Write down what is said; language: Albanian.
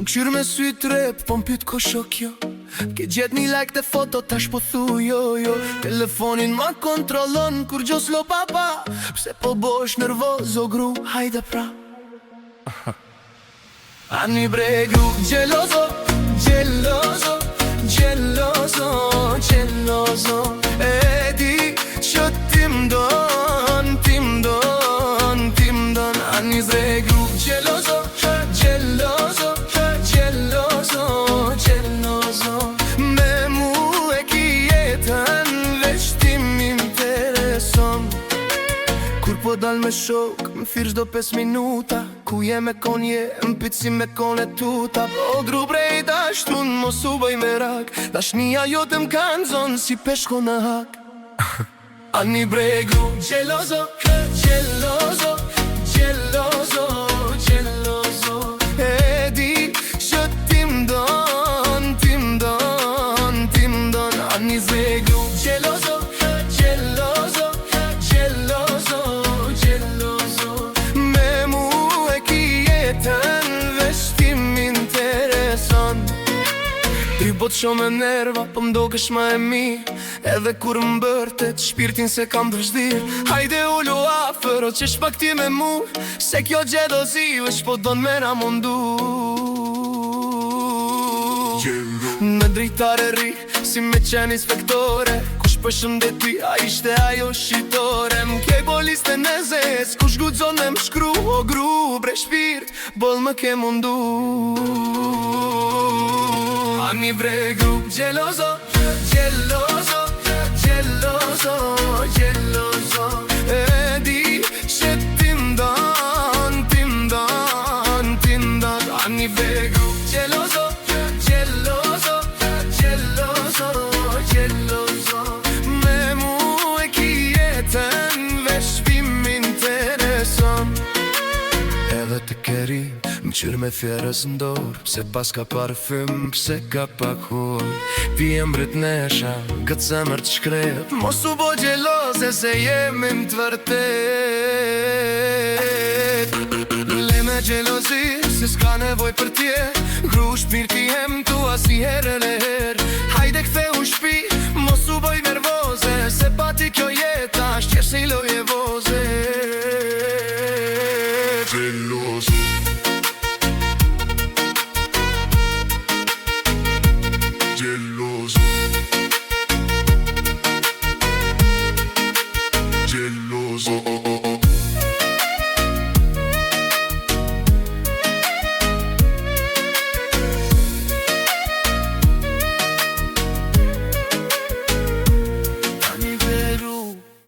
Qyrë me sy trep, po m'pyt ko shok jo. Ke gjet një like të foto, tash po thu jo. Telefonin ma kontrolon, kur gjos lo papa. Pse po bosh nervoz, o gru, hajde pra. Ani bre gru, gjelozo, gjelozo, gjelozo, gjelozo. E di që tim don, tim don, tim don. Ani bre gru, gjelozo, gjelozo, gjelozo, gjelozo. Me mu e ki jetën, veç ti m'intereson. Kur po dal me shok, m'thirë çdo 5 minuta. Ku je me konje, m'pyt me kone tuta. Po gru brej dashtun, mos u bëj me rak. Dashnia jote m'kan zonë si peshko në hak. Ani bre gru, gjelozo, gjelozo, gjelozo, gjelozo. E di që tim don, tim don, tim don. Ani bre gru, gjelozo, gjelozo, gjelozo, gjelozo. Me mu e ki jetën, veç ti m'intereson. Ti bot shumë e nerva, po m'dokesh ma e mirë. Edhe kur m'bërtet, shpirtin se kam dëshdir. Hajde ullu afer, o qesh pak ti me mu. Se kjo gjelozi, veç po don me na mundu. Në drejtare ri, si me qenë inspektore. Kush për shëndeti, a ishte ajo shqitore. M'kej bolis të nezes, kush gudzon me m'shkru. O gru, bre shpirt, bol më ke mundu. Ani bre gru, gjelozo, gjelozo, gjelozo, gjelozo. E di që tim don, tim don, tim don. Ani bre gru, gjelozo, gjelozo, gjelozo, gjelozo. Me mu e ki jetën, veç ti m'intereson. Edhe të keri, m'qyrë me thjerës ndorë. Pse pas ka parfym, pse ka pak hur. Pijem brit nesha, këtë zemër të shkret. Mos u bo gjeloze se jemi m'të vërtet. Le me gjelozi, se s'ka nevoj për tje. Gru shpirti jem tu as i herën e